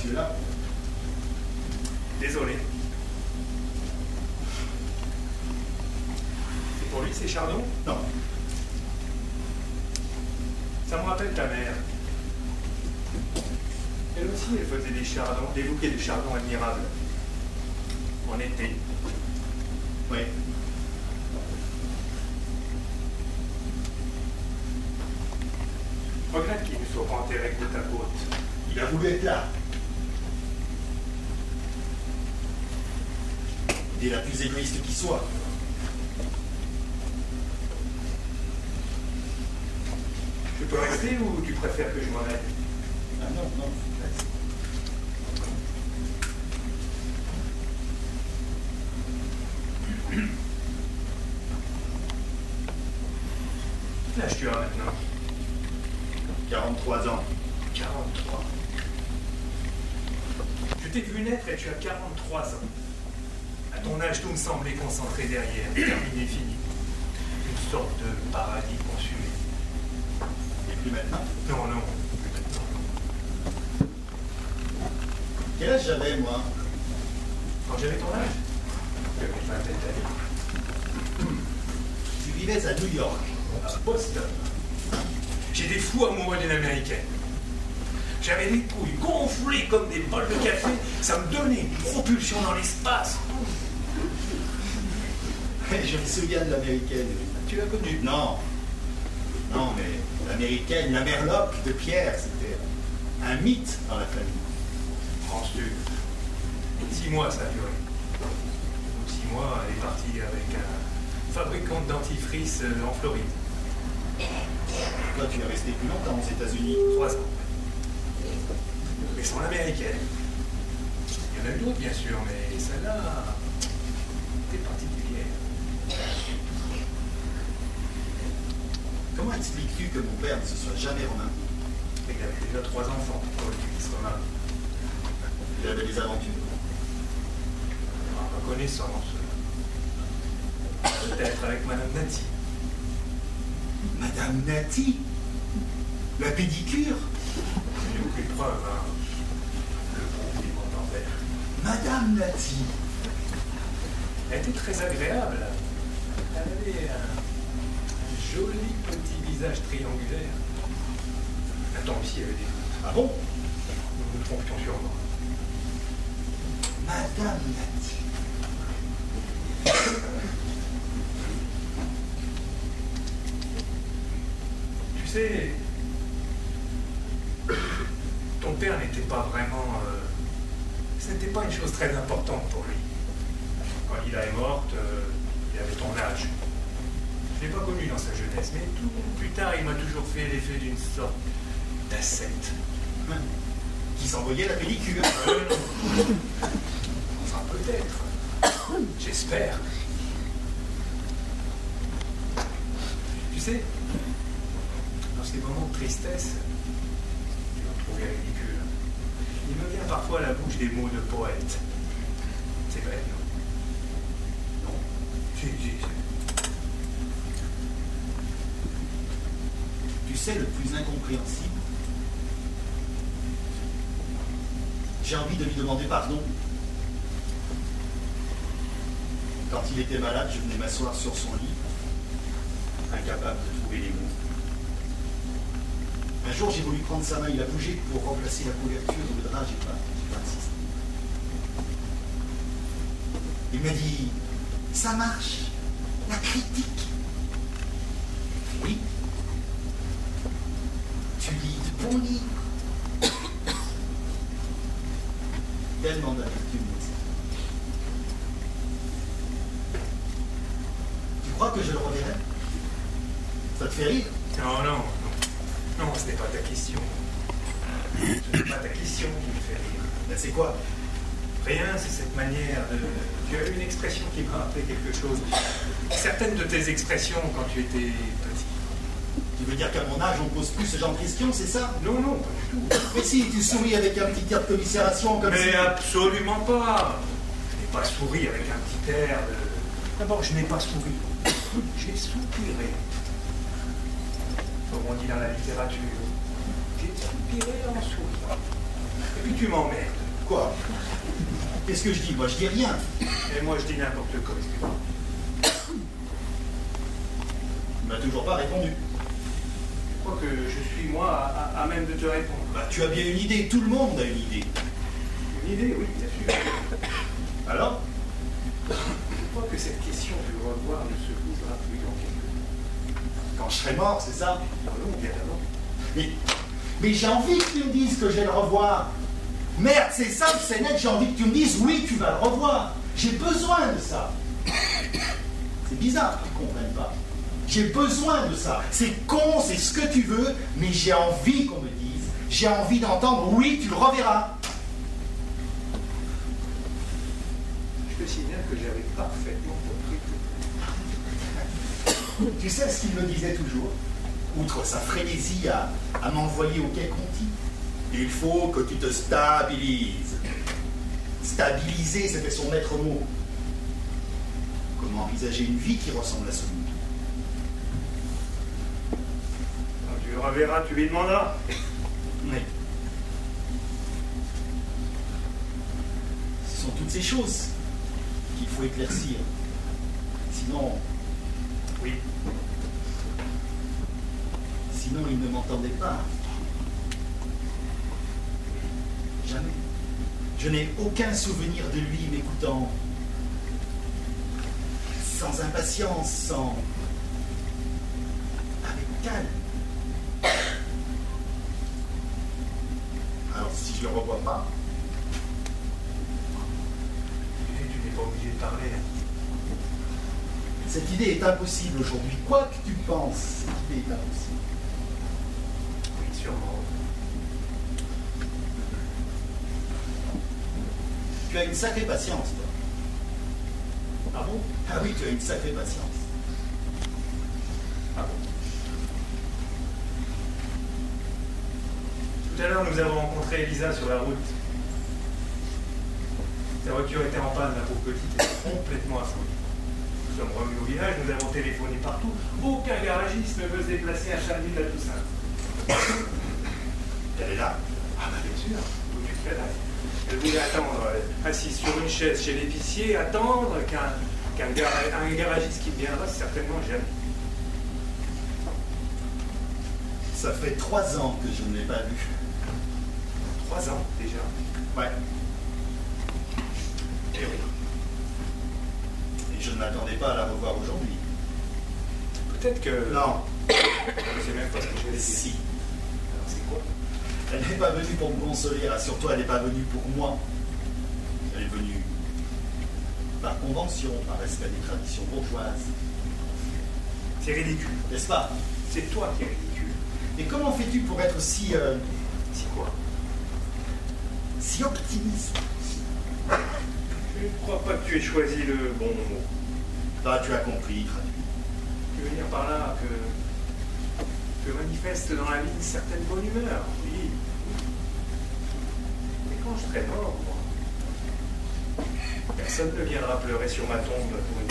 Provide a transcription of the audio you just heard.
tu es là. Désolé. C'est pour lui que c'est Chardon? Non. Ça me rappelle ta mère. Elle aussi, elle faisait des chardons, des bouquets de chardons admirables. En été. Oui. Regrette qu'il ne soit pas enterré côte à côte. Il a voulu être là. Il est la plus égoïste qui soit. Je peux rester ou tu préfères que je m'en aille? Ah non, non, reste. Quel âge tu as maintenant? 43 ans. 43. Je t'ai vu naître et tu as 43 ans. À ton âge, tout me semblait concentré derrière, terminé, fini. Une sorte de paradis consumé. Et plus maintenant. Non, non. Quel âge j'avais, moi? Quand j'avais ton âge, j'avais une vingtaine d'années. Tu vivais à New York. À Boston. J'étais fou amoureux d'une américaine. J'avais des couilles gonflées comme des bols de café. Ça me donnait une propulsion dans l'espace. Je me souviens de l'américaine. Tu l'as connue? Non. Non, mais l'américaine, la Merloc de Pierre, c'était un mythe dans la famille. Penses-tu? 6 mois ça a duré. Au bout de 6 mois, elle est partie avec un fabricant de dentifrice en Floride. Toi, tu es resté plus longtemps aux États-Unis. 3 ans. Mais sans l'américaine. Il y en a eu d'autres, bien sûr, mais celle-là était particulière. Comment expliques-tu que mon père ne se soit jamais remarié? Il avait déjà 3 enfants pour qu'il se remarie. Il avait des aventures. À ma connaissance. Peut-être avec Madame Nati. Madame Nati? La pédicure? Je n'ai aucune preuve, hein. Le groupe du monde en vert. Madame Nati? Elle était très agréable. Elle avait un joli petit visage triangulaire. Attends, aussi, elle avait des doutes. Ah bon? Nous nous trompions sûrement. Madame Nati. Tu sais, ton père n'était pas vraiment... ce n'était pas une chose très importante pour lui. Quand Lila est morte, il avait ton âge. Je ne l'ai pas connu dans sa jeunesse, mais tout plus tard, il m'a toujours fait l'effet d'une sorte d'ascète. Qui s'envoyait la pellicule. Enfin, peut-être. J'espère. Tu sais, dans ces moments de tristesse, je me trouvais ridicule. Il me vient parfois à la bouche des mots de poète. C'est vrai, non? Non. Si. Tu sais, le plus incompréhensible, j'ai envie de lui demander pardon. Quand il était malade, je venais m'asseoir sur son lit, incapable de trouver les mots. Un jour, j'ai voulu prendre sa main, il a bougé pour remplacer la couverture ou le drap, j'ai pas insisté. Il m'a dit, ça marche, la critique. Oui. Tu lis de bons livres. Tellement d'amertume. Tu crois que je le reverrai? Ça te fait rire? Non. Non, ce n'est pas ta question. Ce n'est pas ta question qui me fait rire. Ben c'est quoi? Rien, c'est cette manière de... Tu as eu une expression qui m'a rappelé quelque chose. Certaines de tes expressions quand tu étais petit. Tu veux dire qu'à mon âge, on pose plus ce genre de questions, c'est ça? Non, pas du tout. Mais si, tu souris avec un petit air de commisération comme Mais si... absolument pas. Je n'ai pas souri avec un petit air de... D'abord, je n'ai pas souri. J'ai soupiré. Comme on dit dans la littérature. J'ai soupiré en souriant. Et puis tu m'emmerdes. Quoi? Qu'est-ce que je dis? Moi, je dis rien. Et moi, je dis n'importe quoi, excuse-moi. Il m'a toujours pas répondu. Je crois que je suis, moi, à même de te répondre. Bah, tu as bien une idée. Tout le monde a une idée. Une idée, oui, bien sûr. Alors? Je crois que cette question du revoir ne se posera plus dans quelques temps. Quand je serai mort, c'est ça? Non, bien avant. Mais j'ai envie que tu me dises que je vais le revoir. Merde, c'est simple, c'est net, j'ai envie que tu me dises oui, tu vas le revoir. J'ai besoin de ça. C'est bizarre qu'ils ne comprennent pas. J'ai besoin de ça. C'est con, c'est ce que tu veux, mais j'ai envie qu'on me dise. J'ai envie d'entendre oui, tu le reverras. Je te signale que j'avais parfaitement compris. Tu sais ce qu'il me disait toujours? Outre sa frénésie à m'envoyer au Quai Conti. Il faut que tu te stabilises. Stabiliser, c'était son maître mot. Comment envisager une vie qui ressemble à celui? Quand tu le reverras, tu lui demanderas. Mais ce sont toutes ces choses qu'il faut éclaircir. Sinon, Oui. sinon il ne m'entendait pas. Jamais. Je n'ai aucun souvenir de lui m'écoutant. Sans impatience, sans... avec calme. Alors si je le revois pas, Et tu n'es pas obligé de parler. cette idée est impossible aujourd'hui. Quoi que tu penses, cette idée est impossible. Oui, sûrement. Tu as une sacrée patience, toi. Ah bon? Ah oui, tu as une sacrée patience. Ah bon. Tout à l'heure, nous avons rencontré Elisa sur la route. Sa voiture était en panne, la pauvre petite était complètement affolée. Nous sommes revenus au village, nous avons téléphoné partout. Aucun garagiste ne veut se déplacer à Charlie de la Toussaint. Elle est là. Ah bah bien sûr, où tu te fais là. Elle voulait attendre, assise sur une chaise chez l'épicier, attendre qu'un garagiste qui viendra, certainement jamais. Ça fait 3 ans que je ne l'ai pas vu. 3 ans déjà. Ouais. Et oui. Et je ne m'attendais pas à la revoir aujourd'hui. Peut-être que... Non. Je ne sais même pas ce que je vais dire. Si. Alors c'est quoi? Elle n'est pas venue pour me consoler, rassure-toi, elle n'est pas venue pour moi. Elle est venue par convention, par respect des traditions bourgeoises. C'est ridicule. N'est-ce pas? C'est toi qui es ridicule. Et comment fais-tu pour être si quoi? optimiste? Je ne crois pas que tu aies choisi le bon mot. Ah, tu as compris, traduit. Tu veux dire par là que manifeste dans la vie une certaine bonne humeur, oui. Mais quand je serai mort, moi, personne ne viendra pleurer sur ma tombe pour une